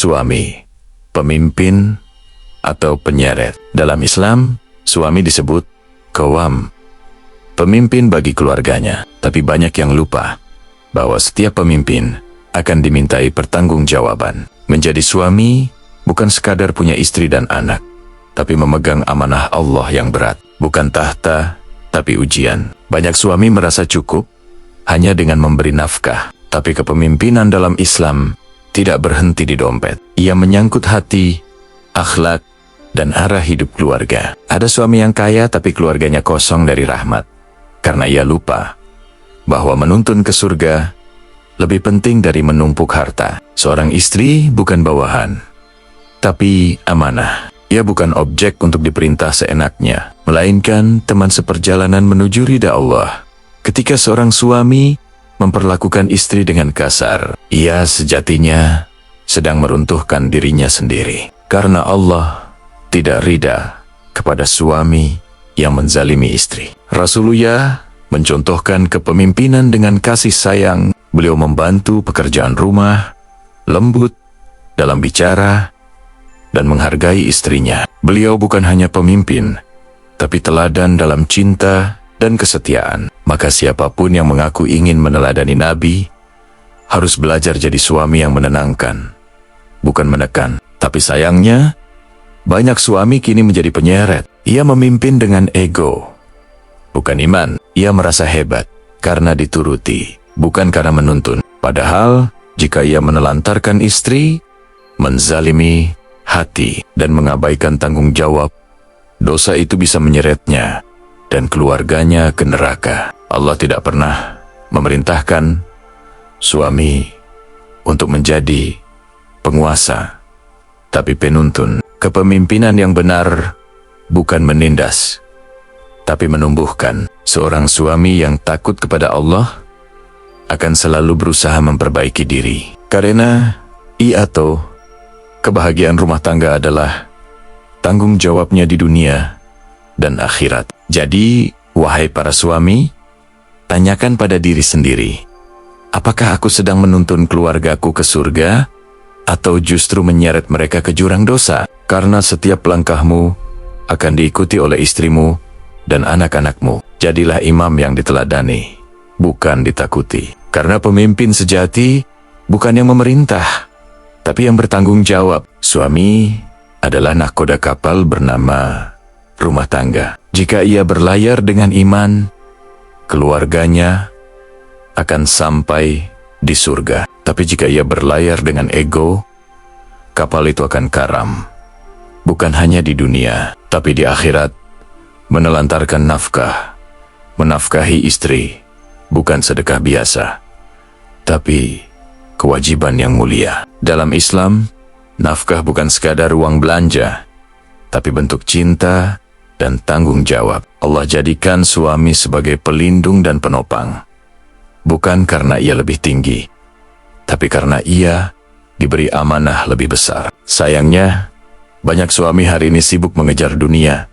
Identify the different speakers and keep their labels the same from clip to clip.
Speaker 1: suami, pemimpin, atau penyeret. Dalam Islam, suami disebut qawwam, pemimpin bagi keluarganya. Tapi banyak yang lupa bahwa setiap pemimpin akan dimintai pertanggungjawaban. Menjadi suami bukan sekadar punya istri dan anak, tapi memegang amanah Allah yang berat. Bukan tahta, tapi ujian. Banyak suami merasa cukup hanya dengan memberi nafkah. Tapi kepemimpinan dalam Islam tidak berhenti di dompet. Ia menyangkut hati, akhlak, dan arah hidup keluarga. Ada suami yang kaya tapi keluarganya kosong dari rahmat. Karena ia lupa bahwa menuntun ke surga lebih penting dari menumpuk harta. Seorang istri bukan bawahan, tapi amanah. Ia bukan objek untuk diperintah seenaknya, melainkan teman seperjalanan menuju ridha Allah. Ketika seorang suami memperlakukan istri dengan kasar, ia sejatinya sedang meruntuhkan dirinya sendiri. Karena Allah tidak ridha kepada suami yang menzalimi istri. Rasulullah mencontohkan kepemimpinan dengan kasih sayang. Beliau membantu pekerjaan rumah, lembut dalam bicara, dan menghargai istrinya. Beliau bukan hanya pemimpin, tapi teladan dalam cinta dan kesetiaan. Maka siapapun yang mengaku ingin meneladani Nabi, harus belajar jadi suami yang menenangkan, bukan menekan. Tapi sayangnya, banyak suami kini menjadi penyeret. Ia memimpin dengan ego, bukan iman. Ia merasa hebat karena dituruti, bukan karena menuntun. Padahal, jika ia menelantarkan istri, menzalimi hati, dan mengabaikan tanggung jawab, dosa itu bisa menyeretnya dan keluarganya ke neraka. Allah tidak pernah memerintahkan suami untuk menjadi penguasa, tapi penuntun. Kepemimpinan yang benar bukan menindas, tapi menumbuhkan. Seorang suami yang takut kepada Allah akan selalu berusaha memperbaiki diri. Karena kebahagiaan rumah tangga adalah tanggung jawabnya di dunia dan akhirat. Jadi, wahai para suami, tanyakan pada diri sendiri, apakah aku sedang menuntun keluargaku ke surga, atau justru menyeret mereka ke jurang dosa? Karena setiap langkahmu akan diikuti oleh istrimu dan anak-anakmu. Jadilah imam yang diteladani, bukan ditakuti. Karena pemimpin sejati bukan yang memerintah, tapi yang bertanggung jawab. Suami adalah nahkoda kapal bernama rumah tangga. Jika ia berlayar dengan iman, keluarganya akan sampai di surga. Tapi jika ia berlayar dengan ego, kapal itu akan karam. Bukan hanya di dunia, tapi di akhirat. Menelantarkan nafkah, menafkahi istri, bukan sedekah biasa, tapi kewajiban yang mulia. Dalam Islam, nafkah bukan sekadar uang belanja, tapi bentuk cinta dan tanggung jawab. Allah jadikan suami sebagai pelindung dan penopang, bukan karena ia lebih tinggi, tapi karena ia diberi amanah lebih besar. Sayangnya, banyak suami hari ini sibuk mengejar dunia,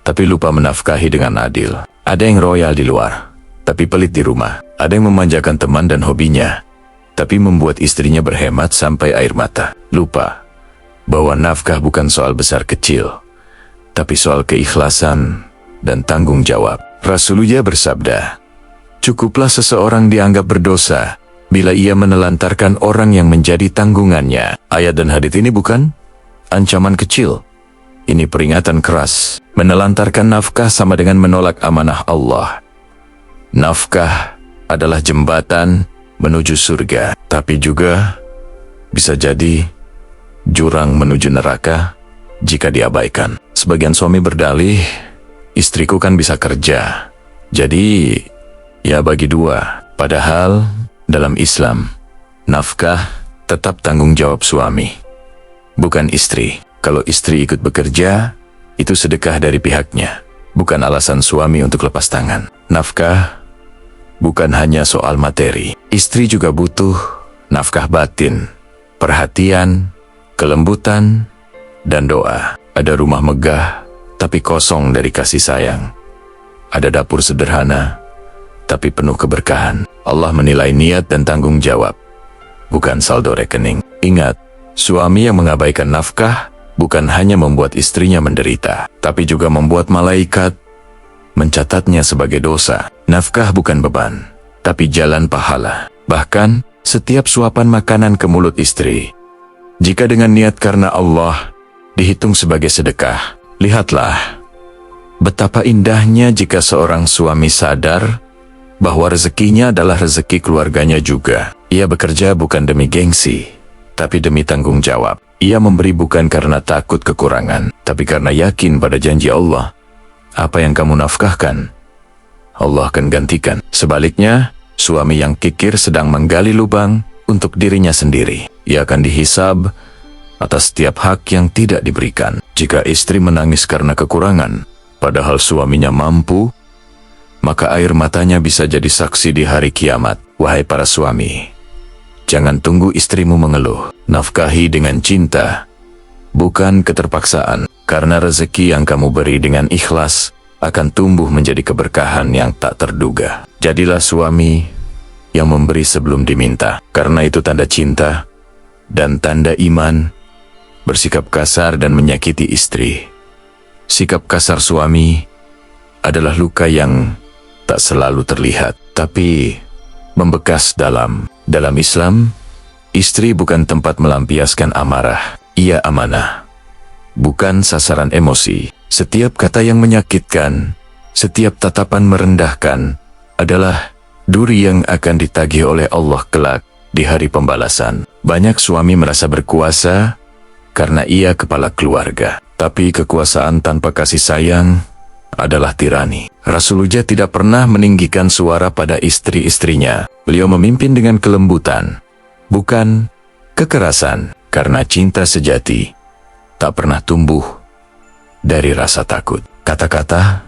Speaker 1: tapi lupa menafkahi dengan adil. Ada yang royal di luar, tapi pelit di rumah. Ada yang memanjakan teman dan hobinya, tapi membuat istrinya berhemat sampai air mata. Lupa bahwa nafkah bukan soal besar kecil, tapi soal keikhlasan dan tanggung jawab. Rasulullah bersabda, cukuplah seseorang dianggap berdosa bila ia menelantarkan orang yang menjadi tanggungannya. Ayat dan hadits ini bukan ancaman kecil. Ini peringatan keras. Menelantarkan nafkah sama dengan menolak amanah Allah. Nafkah adalah jembatan menuju surga, tapi juga bisa jadi jurang menuju neraka jika diabaikan. Sebagian suami berdalih, istriku kan bisa kerja, jadi ya bagi dua. Padahal dalam Islam, nafkah tetap tanggung jawab suami, bukan istri. Kalau istri ikut bekerja, itu sedekah dari pihaknya, bukan alasan suami untuk lepas tangan. Nafkah bukan hanya soal materi. Istri juga butuh nafkah batin, perhatian, kelembutan, dan doa. Ada rumah megah, tapi kosong dari kasih sayang. Ada dapur sederhana, tapi penuh keberkahan. Allah menilai niat dan tanggung jawab, bukan saldo rekening. Ingat, Suami yang mengabaikan nafkah bukan hanya membuat istrinya menderita, tapi juga membuat malaikat mencatatnya sebagai dosa. Nafkah bukan beban, tapi jalan pahala. Bahkan, setiap suapan makanan ke mulut istri, jika dengan niat karena Allah, dihitung sebagai sedekah. Lihatlah betapa indahnya jika seorang suami sadar bahwa rezekinya adalah rezeki keluarganya juga. Ia bekerja bukan demi gengsi, tapi demi tanggung jawab. Ia memberi bukan karena takut kekurangan, tapi karena yakin pada janji Allah. Apa yang kamu nafkahkan, Allah akan gantikan. Sebaliknya, suami yang kikir sedang menggali lubang untuk dirinya sendiri. Ia akan dihisab atas setiap hak yang tidak diberikan. Jika istri menangis karena kekurangan, padahal suaminya mampu, maka air matanya bisa jadi saksi di hari kiamat. Wahai para suami, jangan tunggu istrimu mengeluh. Nafkahi dengan cinta, bukan keterpaksaan. Karena rezeki yang kamu beri dengan ikhlas akan tumbuh menjadi keberkahan yang tak terduga. Jadilah suami yang memberi sebelum diminta. Karena itu tanda cinta dan tanda iman. Bersikap kasar dan menyakiti istri. Sikap kasar suami adalah luka yang tak selalu terlihat, tapi membekas dalam. Dalam Islam, istri bukan tempat melampiaskan amarah. Ia amanah, bukan sasaran emosi. Setiap kata yang menyakitkan, setiap tatapan merendahkan, adalah duri yang akan ditagih oleh Allah kelak di hari pembalasan. Banyak suami merasa berkuasa karena ia kepala keluarga, tapi kekuasaan tanpa kasih sayang adalah tirani. Rasulullah tidak pernah meninggikan suara pada istri-istrinya. Beliau memimpin dengan kelembutan, bukan kekerasan, karena cinta sejati tak pernah tumbuh dari rasa takut. Kata-kata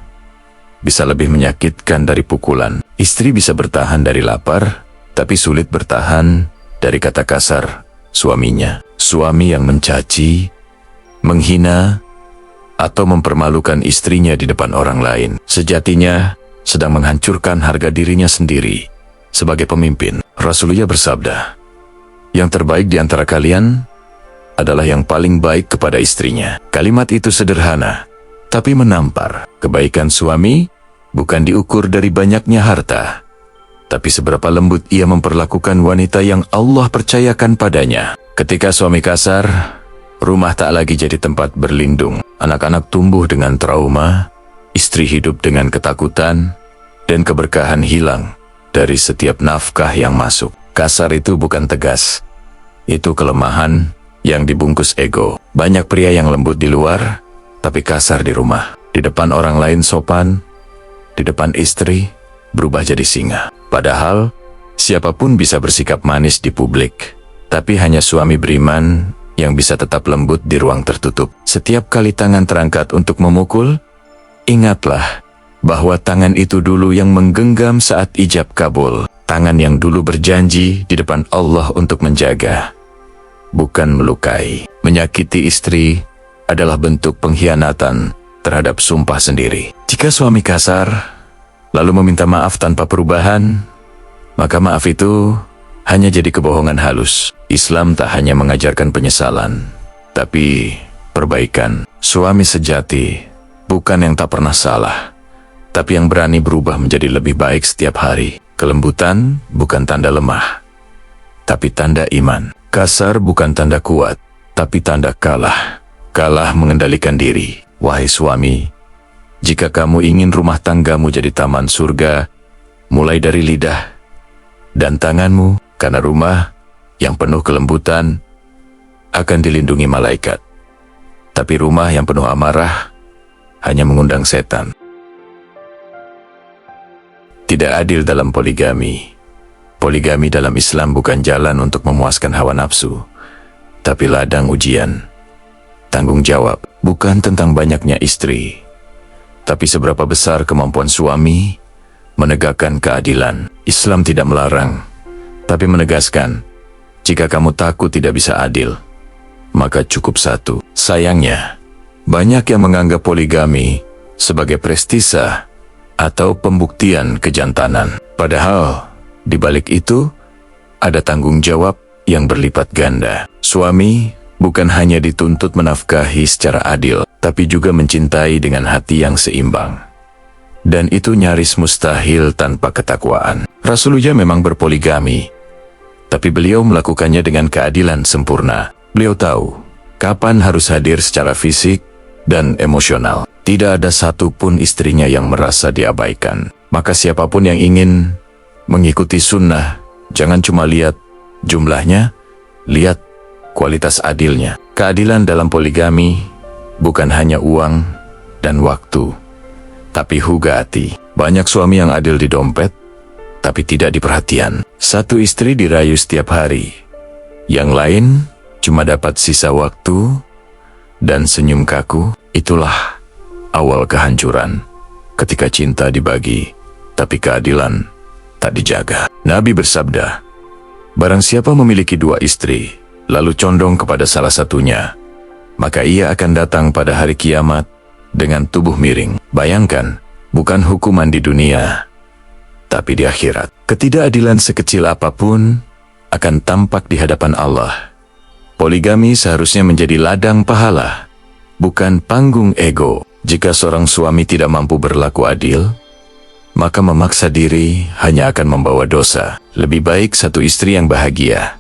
Speaker 1: bisa lebih menyakitkan dari pukulan. Istri bisa bertahan dari lapar, tapi sulit bertahan dari kata kasar suaminya. Suami yang mencaci, menghina, atau mempermalukan istrinya di depan orang lain, sejatinya sedang menghancurkan harga dirinya sendiri sebagai pemimpin. Rasulullah bersabda, yang terbaik di antara kalian adalah yang paling baik kepada istrinya. Kalimat itu sederhana, tapi menampar. Kebaikan suami bukan diukur dari banyaknya harta, tapi seberapa lembut ia memperlakukan wanita yang Allah percayakan padanya. Ketika suami kasar, rumah tak lagi jadi tempat berlindung. Anak-anak tumbuh dengan trauma, istri hidup dengan ketakutan, dan keberkahan hilang dari setiap nafkah yang masuk. Kasar itu bukan tegas, itu kelemahan yang dibungkus ego. Banyak pria yang lembut di luar, tapi kasar di rumah. Di depan orang lain sopan, di depan istri berubah jadi singa. Padahal, siapapun bisa bersikap manis di publik, tapi hanya suami beriman yang bisa tetap lembut di ruang tertutup. Setiap kali tangan terangkat untuk memukul, ingatlah bahwa tangan itu dulu yang menggenggam saat ijab kabul. Tangan yang dulu berjanji di depan Allah untuk menjaga, bukan melukai. Menyakiti istri adalah bentuk pengkhianatan terhadap sumpah sendiri. Jika suami kasar, lalu meminta maaf tanpa perubahan, maka maaf itu hanya jadi kebohongan halus. Islam tak hanya mengajarkan penyesalan, tapi perbaikan. Suami sejati bukan yang tak pernah salah, tapi yang berani berubah menjadi lebih baik setiap hari. Kelembutan bukan tanda lemah, tapi tanda iman. Kasar bukan tanda kuat, tapi tanda kalah. Kalah mengendalikan diri. Wahai suami, jika kamu ingin rumah tanggamu jadi taman surga, mulai dari lidah dan tanganmu, karena rumah yang penuh kelembutan akan dilindungi malaikat. Tapi rumah yang penuh amarah hanya mengundang setan. Tidak adil dalam poligami. Poligami dalam Islam bukan jalan untuk memuaskan hawa nafsu, tapi ladang ujian. Tanggung jawab bukan tentang banyaknya istri, tapi seberapa besar kemampuan suami menegakkan keadilan. Islam tidak melarang, tapi menegaskan, jika kamu takut tidak bisa adil, maka cukup satu. Sayangnya, banyak yang menganggap poligami sebagai prestise atau pembuktian kejantanan. Padahal, di balik itu, ada tanggung jawab yang berlipat ganda. Suami bukan hanya dituntut menafkahi secara adil, tapi juga mencintai dengan hati yang seimbang. Dan itu nyaris mustahil tanpa ketakwaan. Rasulullah memang berpoligami, tapi beliau melakukannya dengan keadilan sempurna. Beliau tahu kapan harus hadir secara fisik dan emosional. Tidak ada satupun istrinya yang merasa diabaikan. Maka siapapun yang ingin mengikuti sunnah, jangan cuma lihat jumlahnya, lihat kualitas adilnya. Keadilan dalam poligami bukan hanya uang dan waktu, tapi juga hati. Banyak suami yang adil di dompet, tapi tidak di perhatian. Satu istri dirayu setiap hari, yang lain cuma dapat sisa waktu dan senyum kaku. Itulah awal kehancuran. Ketika cinta dibagi, tapi keadilan tak dijaga. Nabi bersabda, barang siapa memiliki 2 istri, lalu condong kepada salah satunya, maka ia akan datang pada hari kiamat dengan tubuh miring. Bayangkan, bukan hukuman di dunia, tapi di akhirat. Ketidakadilan sekecil apapun akan tampak di hadapan Allah. Poligami seharusnya menjadi ladang pahala, bukan panggung ego. Jika seorang suami tidak mampu berlaku adil, maka memaksa diri hanya akan membawa dosa. Lebih baik satu istri yang bahagia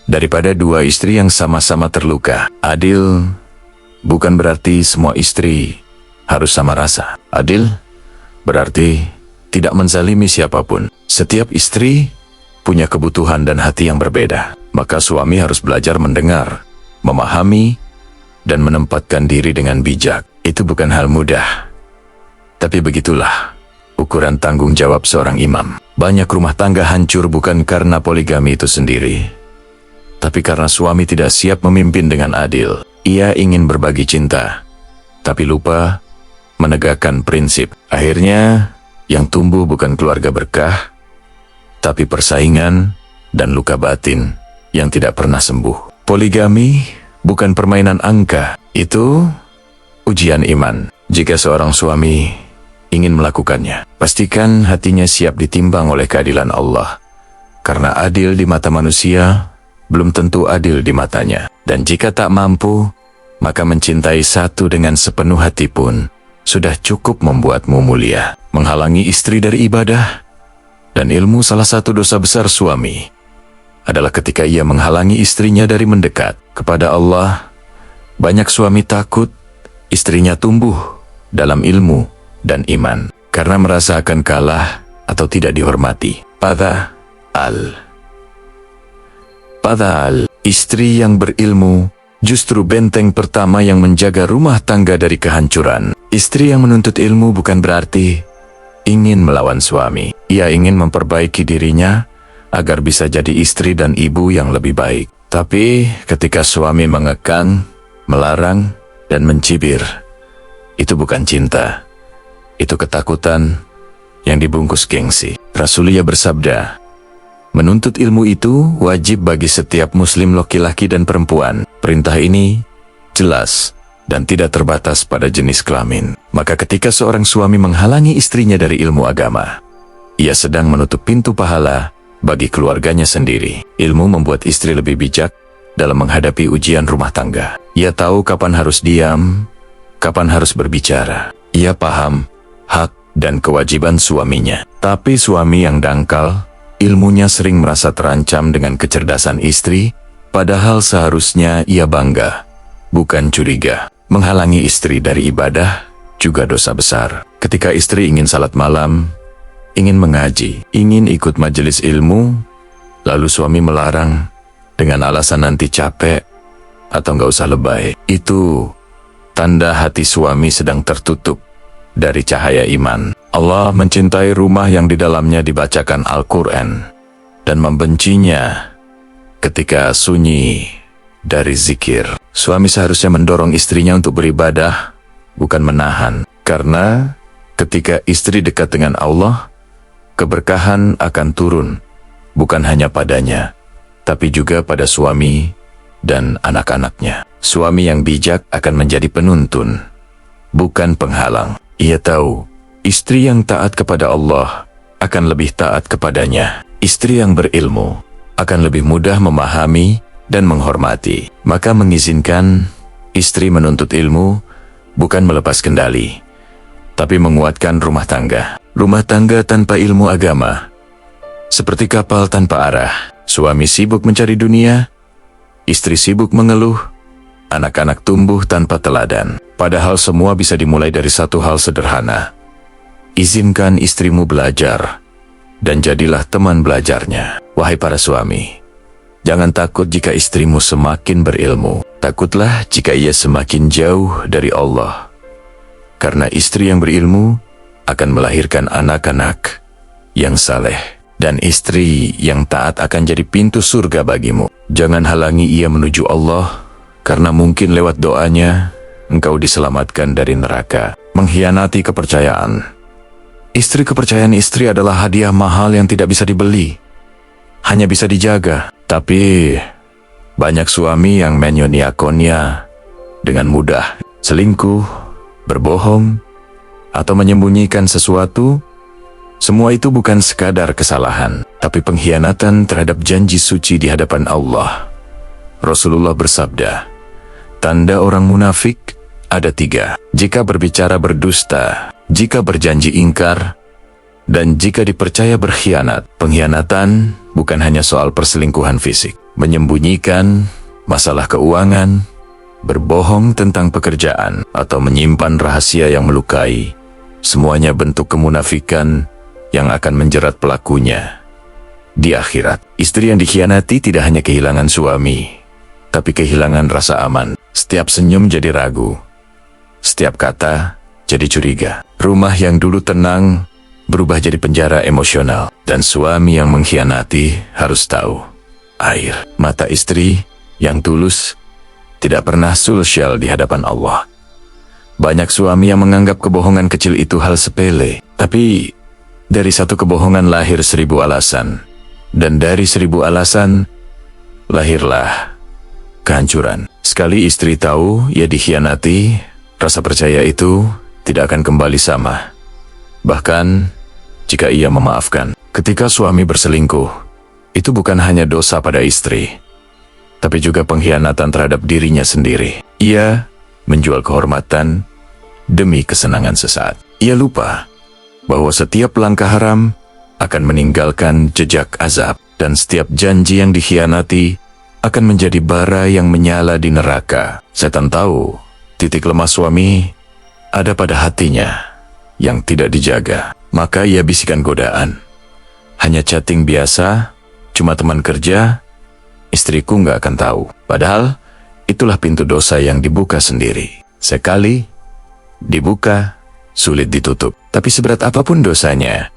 Speaker 1: daripada 2 istri yang sama-sama terluka. Adil bukan berarti semua istri harus sama rasa. Adil berarti tidak menzalimi siapapun. Setiap istri punya kebutuhan dan hati yang berbeda. Maka suami harus belajar mendengar, memahami, dan menempatkan diri dengan bijak. Itu bukan hal mudah. Tapi begitulah ukuran tanggung jawab seorang imam. Banyak rumah tangga hancur bukan karena poligami itu sendiri, tapi karena suami tidak siap memimpin dengan adil. Ia ingin berbagi cinta, tapi lupa menegakkan prinsip. Akhirnya, yang tumbuh bukan keluarga berkah, tapi persaingan dan luka batin yang tidak pernah sembuh. Poligami bukan permainan angka, itu ujian iman. Jika seorang suami ingin melakukannya, pastikan hatinya siap ditimbang oleh keadilan Allah. Karena adil di mata manusia, belum tentu adil di matanya. Dan jika tak mampu, maka mencintai satu dengan sepenuh hati pun sudah cukup membuatmu mulia. Menghalangi istri dari ibadah dan ilmu. Salah satu dosa besar suami adalah ketika ia menghalangi istrinya dari mendekat kepada Allah. Banyak suami takut istrinya tumbuh dalam ilmu dan iman karena merasa akan kalah atau tidak dihormati. Padahal istri yang berilmu justru benteng pertama yang menjaga rumah tangga dari kehancuran. Istri yang menuntut ilmu bukan berarti ingin melawan suami. Ia ingin memperbaiki dirinya agar bisa jadi istri dan ibu yang lebih baik. Tapi ketika suami mengekang, melarang, dan mencibir, itu bukan cinta. Itu ketakutan yang dibungkus gengsi. Rasulullah bersabda, menuntut ilmu itu wajib bagi setiap muslim laki-laki dan perempuan. Perintah ini jelas dan tidak terbatas pada jenis kelamin. Maka ketika seorang suami menghalangi istrinya dari ilmu agama, ia sedang menutup pintu pahala bagi keluarganya sendiri. Ilmu membuat istri lebih bijak dalam menghadapi ujian rumah tangga. Ia tahu kapan harus diam, kapan harus berbicara. Ia paham hak dan kewajiban suaminya. Tapi suami yang dangkal, ilmunya sering merasa terancam dengan kecerdasan istri, padahal seharusnya ia bangga, bukan curiga. Menghalangi istri dari ibadah juga dosa besar. Ketika istri ingin salat malam, ingin mengaji, ingin ikut majelis ilmu, lalu suami melarang dengan alasan nanti capek atau nggak usah lebay, itu tanda hati suami sedang tertutup dari cahaya iman. Allah mencintai rumah yang di dalamnya dibacakan Al-Quran dan membencinya ketika sunyi dari zikir. Suami seharusnya mendorong istrinya untuk beribadah, bukan menahan. Karena ketika istri dekat dengan Allah, keberkahan akan turun, bukan hanya padanya, tapi juga pada suami dan anak-anaknya. Suami yang bijak akan menjadi penuntun, bukan penghalang. Ia tahu, istri yang taat kepada Allah akan lebih taat kepadanya. Istri yang berilmu akan lebih mudah memahami dan menghormati. Maka mengizinkan istri menuntut ilmu bukan melepas kendali, tapi menguatkan rumah tangga. Rumah tangga tanpa ilmu agama seperti kapal tanpa arah. Suami sibuk mencari dunia, istri sibuk mengeluh, anak-anak tumbuh tanpa teladan. Padahal semua bisa dimulai dari satu hal sederhana. Izinkan istrimu belajar, dan jadilah teman belajarnya. Wahai para suami, jangan takut jika istrimu semakin berilmu. Takutlah jika ia semakin jauh dari Allah. Karena istri yang berilmu akan melahirkan anak-anak yang saleh. Dan istri yang taat akan jadi pintu surga bagimu. Jangan halangi ia menuju Allah, karena mungkin lewat doanya engkau diselamatkan dari neraka. Mengkhianati kepercayaan. Istri kepercayaan istri adalah hadiah mahal yang tidak bisa dibeli, hanya bisa dijaga. Tapi banyak suami yang menyia-nyiakannya dengan mudah. Selingkuh, berbohong, atau menyembunyikan sesuatu. Semua itu bukan sekadar kesalahan, tapi pengkhianatan terhadap janji suci di hadapan Allah. Rasulullah bersabda, tanda orang munafik ada 3. Jika berbicara berdusta, jika berjanji ingkar, dan jika dipercaya berkhianat. Pengkhianatan bukan hanya soal perselingkuhan fisik, menyembunyikan masalah keuangan, berbohong tentang pekerjaan, atau menyimpan rahasia yang melukai. Semuanya bentuk kemunafikan yang akan menjerat pelakunya di akhirat. Istri yang dikhianati tidak hanya kehilangan suami, tapi kehilangan rasa aman. Setiap senyum jadi ragu, setiap kata jadi curiga. Rumah yang dulu tenang berubah jadi penjara emosional. Dan suami yang mengkhianati harus tahu, air mata istri yang tulus tidak pernah sulsyal di hadapan Allah. Banyak suami yang menganggap kebohongan kecil itu hal sepele, tapi dari satu kebohongan lahir 1000 alasan, dan dari 1000 alasan lahirlah kehancuran. Sekali istri tahu ia dikhianati, rasa percaya itu tidak akan kembali sama. Bahkan jika ia memaafkan. Ketika suami berselingkuh, itu bukan hanya dosa pada istri, tapi juga pengkhianatan terhadap dirinya sendiri. Ia menjual kehormatan demi kesenangan sesaat. Ia lupa bahwa setiap langkah haram akan meninggalkan jejak azab, dan setiap janji yang dikhianati akan menjadi bara yang menyala di neraka. Setan tahu titik lemah suami ada pada hatinya yang tidak dijaga. Maka ia bisikan godaan. Hanya chatting biasa, cuma teman kerja, istriku nggak akan tahu. Padahal itulah pintu dosa yang dibuka sendiri. Sekali dibuka, sulit ditutup. Tapi seberat apapun dosanya,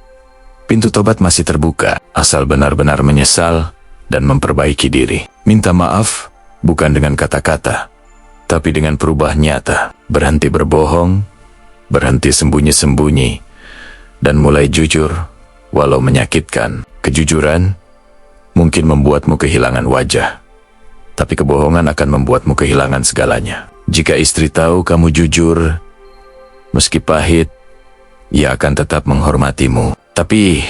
Speaker 1: pintu tobat masih terbuka, asal benar-benar menyesal dan memperbaiki diri. Minta maaf bukan dengan kata-kata, tapi dengan perubahan nyata. Berhenti berbohong, berhenti sembunyi-sembunyi, dan mulai jujur walau menyakitkan. Kejujuran mungkin membuatmu kehilangan wajah, tapi kebohongan akan membuatmu kehilangan segalanya. Jika istri tahu kamu jujur, meski pahit, ia akan tetap menghormatimu. Tapi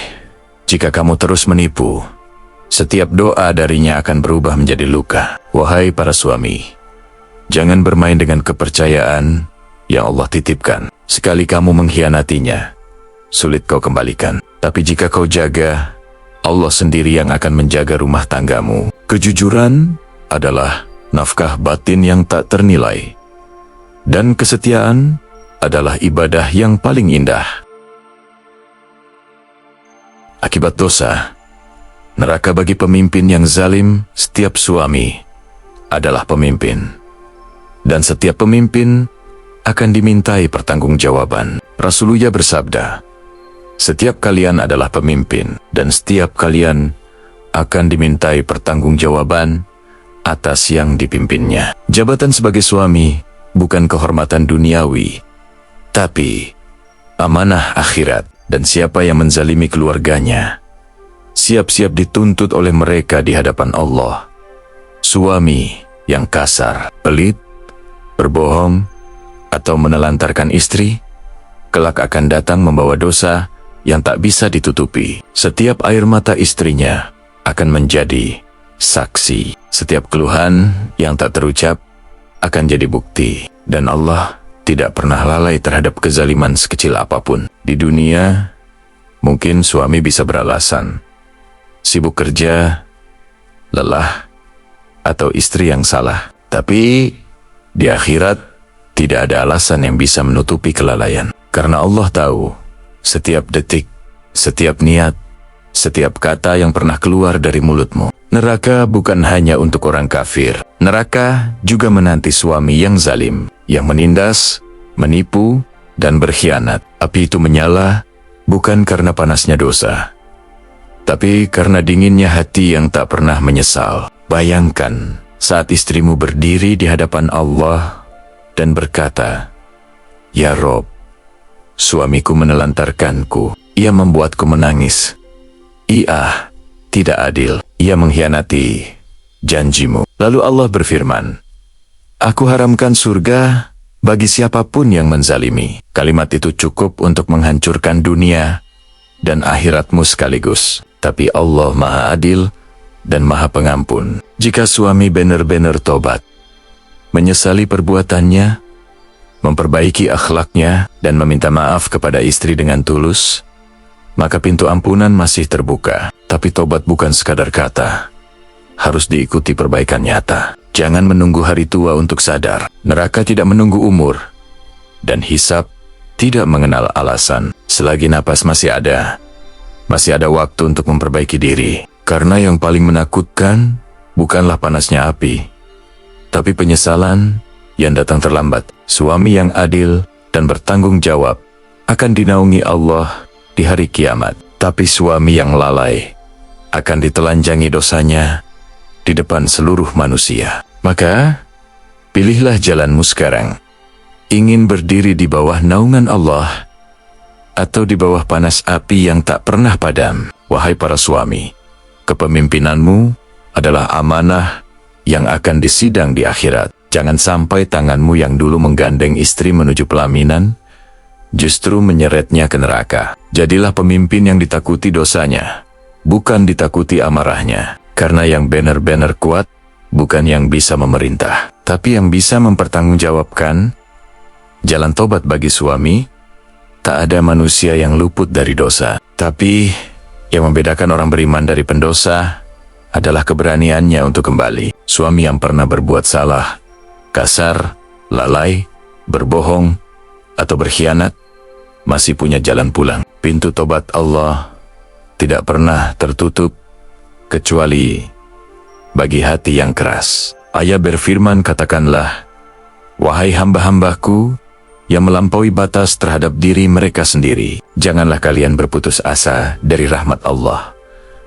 Speaker 1: jika kamu terus menipu, setiap doa darinya akan berubah menjadi luka. Wahai para suami, jangan bermain dengan kepercayaan yang Allah titipkan. Sekali kamu mengkhianatinya, sulit kau kembalikan. Tapi jika kau jaga, Allah sendiri yang akan menjaga rumah tanggamu. Kejujuran adalah nafkah batin yang tak ternilai, dan kesetiaan adalah ibadah yang paling indah. Akibat dosa, neraka bagi pemimpin yang zalim. Setiap suami adalah pemimpin, dan setiap pemimpin akan dimintai pertanggungjawaban. Rasulullah bersabda, setiap kalian adalah pemimpin, dan setiap kalian akan dimintai pertanggungjawaban atas yang dipimpinnya. Jabatan sebagai suami bukan kehormatan duniawi, tapi amanah akhirat. Dan siapa yang menzalimi keluarganya, siap-siap dituntut oleh mereka di hadapan Allah. Suami yang kasar, pelit, berbohong, atau menelantarkan istri, kelak akan datang membawa dosa yang tak bisa ditutupi. Setiap air mata istrinya akan menjadi saksi. Setiap keluhan yang tak terucap akan jadi bukti. Dan Allah tidak pernah lalai terhadap kezaliman sekecil apapun. Di dunia, mungkin suami bisa beralasan sibuk kerja, lelah, atau istri yang salah. Tapi di akhirat, tidak ada alasan yang bisa menutupi kelalaian. Karena Allah tahu setiap detik, setiap niat, setiap kata yang pernah keluar dari mulutmu. Neraka bukan hanya untuk orang kafir. Neraka juga menanti suami yang zalim, yang menindas, menipu, dan berkhianat. Api itu menyala bukan karena panasnya dosa, tapi karena dinginnya hati yang tak pernah menyesal. Bayangkan saat istrimu berdiri di hadapan Allah dan berkata, "Ya Rob, suamiku menelantarkanku. Ia membuatku menangis. Ia tidak adil. Ia mengkhianati janjimu." Lalu Allah berfirman, "Aku haramkan surga bagi siapapun yang menzalimi." Kalimat itu cukup untuk menghancurkan dunia dan akhiratmu sekaligus. Tapi Allah Maha Adil dan Maha Pengampun. Jika suami benar-benar tobat, menyesali perbuatannya, memperbaiki akhlaknya, dan meminta maaf kepada istri dengan tulus, maka pintu ampunan masih terbuka. Tapi tobat bukan sekadar kata, harus diikuti perbaikan nyata. Jangan menunggu hari tua untuk sadar. Neraka tidak menunggu umur, dan hisab tidak mengenal alasan. Selagi napas masih ada waktu untuk memperbaiki diri. Karena yang paling menakutkan bukanlah panasnya api, tapi penyesalan yang datang terlambat. Suami yang adil dan bertanggung jawab akan dinaungi Allah di hari kiamat. Tapi suami yang lalai akan ditelanjangi dosanya di depan seluruh manusia. Maka, pilihlah jalanmu sekarang. Ingin berdiri di bawah naungan Allah atau di bawah panas api yang tak pernah padam? Wahai para suami, kepemimpinanmu adalah amanah yang akan disidang di akhirat. Jangan sampai tanganmu yang dulu menggandeng istri menuju pelaminan, justru menyeretnya ke neraka. Jadilah pemimpin yang ditakuti dosanya, bukan ditakuti amarahnya. Karena yang benar-benar kuat, bukan yang bisa memerintah, tapi yang bisa mempertanggungjawabkan. Jalan tobat bagi suami, tak ada manusia yang luput dari dosa. Tapi yang membedakan orang beriman dari pendosa adalah keberaniannya untuk kembali. Suami yang pernah berbuat salah, kasar, lalai, berbohong, atau berkhianat, masih punya jalan pulang. Pintu tobat Allah tidak pernah tertutup, kecuali bagi hati yang keras. Allah berfirman, "Katakanlah, wahai hamba-hambaku yang melampaui batas terhadap diri mereka sendiri, janganlah kalian berputus asa dari rahmat Allah.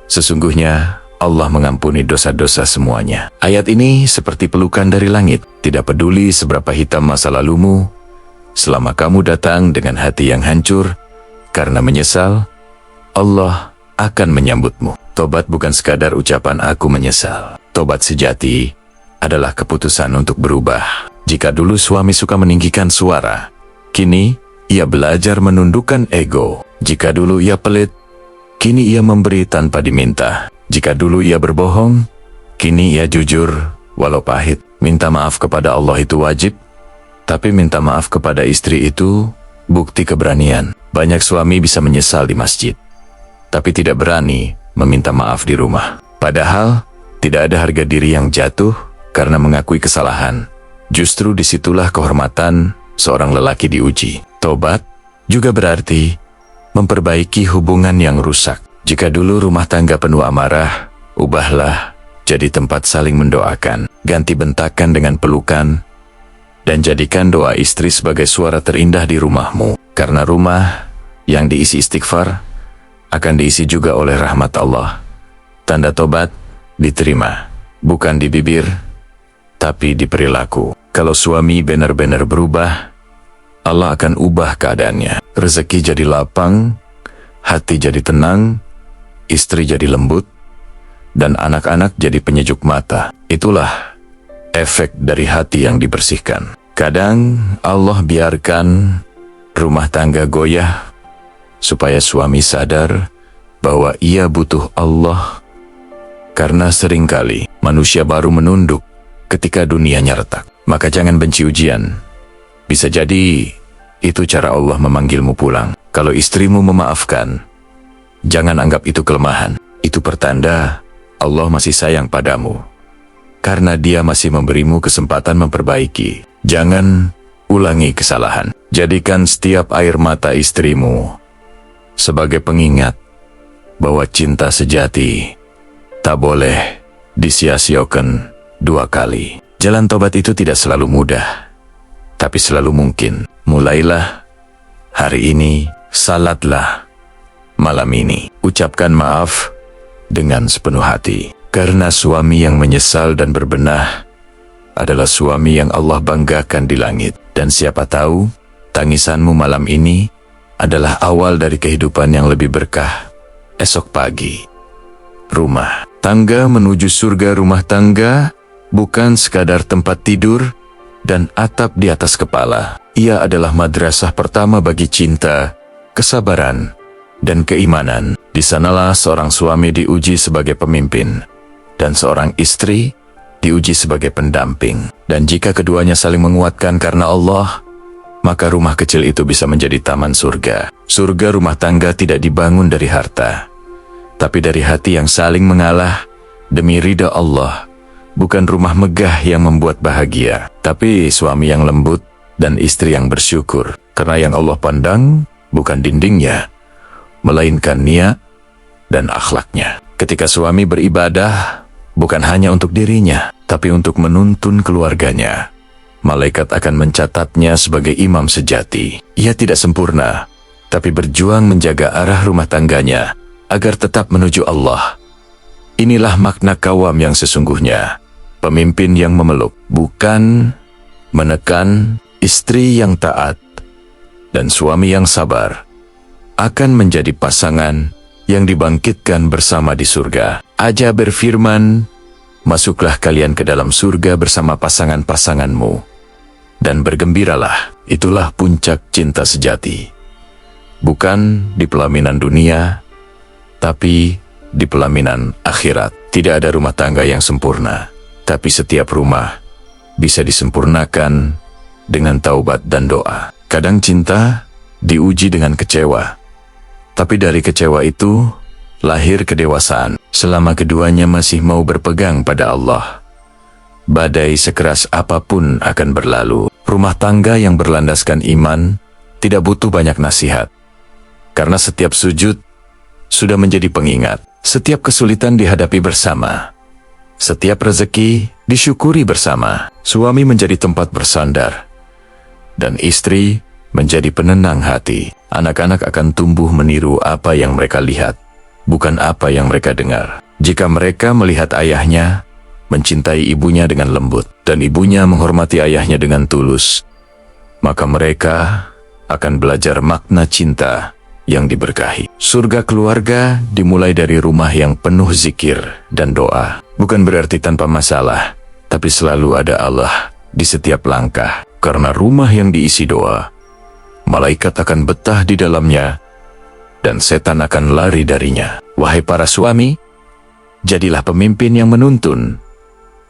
Speaker 1: Sesungguhnya Allah mengampuni dosa-dosa semuanya." Ayat ini seperti pelukan dari langit. Tidak peduli seberapa hitam masa lalumu, selama kamu datang dengan hati yang hancur karena menyesal, Allah akan menyambutmu. Tobat bukan sekadar ucapan "aku menyesal". Tobat sejati adalah keputusan untuk berubah. Jika dulu suami suka meninggikan suara, kini ia belajar menundukkan ego. Jika dulu ia pelit, kini ia memberi tanpa diminta. Jika dulu ia berbohong, kini ia jujur walau pahit. Minta maaf kepada Allah itu wajib, tapi minta maaf kepada istri itu bukti keberanian. Banyak suami bisa menyesal di masjid, tapi tidak berani meminta maaf di rumah. Padahal tidak ada harga diri yang jatuh karena mengakui kesalahan. Justru disitulah kehormatan seorang lelaki diuji. Tobat juga berarti memperbaiki hubungan yang rusak. Jika dulu rumah tangga penuh amarah, ubahlah jadi tempat saling mendoakan. Ganti bentakan dengan pelukan, dan jadikan doa istri sebagai suara terindah di rumahmu. Karena rumah yang diisi istighfar akan diisi juga oleh rahmat Allah. Tanda tobat diterima, bukan di bibir, tapi di perilaku. Kalau suami benar-benar berubah, Allah akan ubah keadaannya. Rezeki jadi lapang, hati jadi tenang, istri jadi lembut, dan anak-anak jadi penyejuk mata. Itulah efek dari hati yang dibersihkan. Kadang Allah biarkan rumah tangga goyah supaya suami sadar bahwa ia butuh Allah Karena seringkali manusia baru menunduk ketika dunianya retak. Maka jangan benci ujian. Bisa jadi itu cara Allah memanggilmu pulang. Kalau istrimu memaafkan, jangan anggap itu kelemahan. Itu pertanda Allah masih sayang padamu. Karena Dia masih memberimu kesempatan memperbaiki. Jangan ulangi kesalahan. Jadikan setiap air mata istrimu sebagai pengingat bahwa cinta sejati tak boleh disia-siakan dua kali. Jalan tobat itu tidak selalu mudah, tapi selalu mungkin. Mulailah hari ini, salatlah malam ini. Ucapkan maaf dengan sepenuh hati. Karena suami yang menyesal dan berbenah adalah suami yang Allah banggakan di langit. Dan siapa tahu, tangisanmu malam ini adalah awal dari kehidupan yang lebih berkah esok pagi. Rumah tangga menuju surga. Rumah tangga bukan sekadar tempat tidur dan atap di atas kepala. Ia adalah madrasah pertama bagi cinta, kesabaran, dan keimanan. Di sanalah seorang suami diuji sebagai pemimpin, dan seorang istri diuji sebagai pendamping. Dan jika keduanya saling menguatkan karena Allah, maka rumah kecil itu bisa menjadi taman surga. Surga rumah tangga tidak dibangun dari harta, tapi dari hati yang saling mengalah demi ridha Allah. Bukan rumah megah yang membuat bahagia, tapi suami yang lembut dan istri yang bersyukur. Karena yang Allah pandang bukan dindingnya, melainkan niat dan akhlaknya. Ketika suami beribadah, bukan hanya untuk dirinya, tapi untuk menuntun keluarganya, malaikat akan mencatatnya sebagai imam sejati. Ia tidak sempurna, tapi berjuang menjaga arah rumah tangganya agar tetap menuju Allah. Inilah makna kawam yang sesungguhnya. Pemimpin yang memeluk, bukan menekan. Istri yang taat dan suami yang sabar akan menjadi pasangan yang dibangkitkan bersama di surga. Allah berfirman, masuklah kalian ke dalam surga bersama pasangan-pasanganmu dan bergembiralah. Itulah puncak cinta sejati. Bukan di pelaminan dunia, tapi di pelaminan akhirat. Tidak ada rumah tangga yang sempurna, tapi setiap rumah bisa disempurnakan dengan taubat dan doa. Kadang cinta diuji dengan kecewa, tapi dari kecewa itu lahir kedewasaan. Selama keduanya masih mau berpegang pada Allah, badai sekeras apapun akan berlalu. Rumah tangga yang berlandaskan iman tidak butuh banyak nasihat, karena setiap sujud sudah menjadi pengingat. Setiap kesulitan dihadapi bersama. Setiap rezeki disyukuri bersama. Suami menjadi tempat bersandar, dan istri menjadi penenang hati. Anak-anak akan tumbuh meniru apa yang mereka lihat, bukan apa yang mereka dengar. Jika mereka melihat ayahnya mencintai ibunya dengan lembut, dan ibunya menghormati ayahnya dengan tulus, maka mereka akan belajar makna cinta yang diberkahi. Surga keluarga dimulai dari rumah yang penuh zikir dan doa. Bukan berarti tanpa masalah, tapi selalu ada Allah di setiap langkah. Karena rumah yang diisi doa, malaikat akan betah di dalamnya, dan setan akan lari darinya. Wahai para suami, jadilah pemimpin yang menuntun,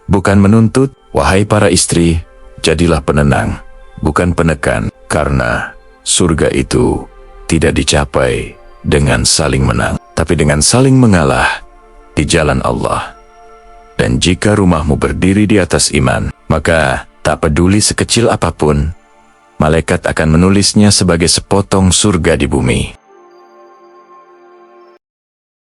Speaker 1: bukan menuntut. Wahai para istri, jadilah penenang, bukan penekan. Karena surga itu tidak dicapai dengan saling menang, tapi dengan saling mengalah di jalan Allah. Dan jika rumahmu berdiri di atas iman, maka tak peduli sekecil apapun, malaikat akan menulisnya sebagai sepotong surga di bumi.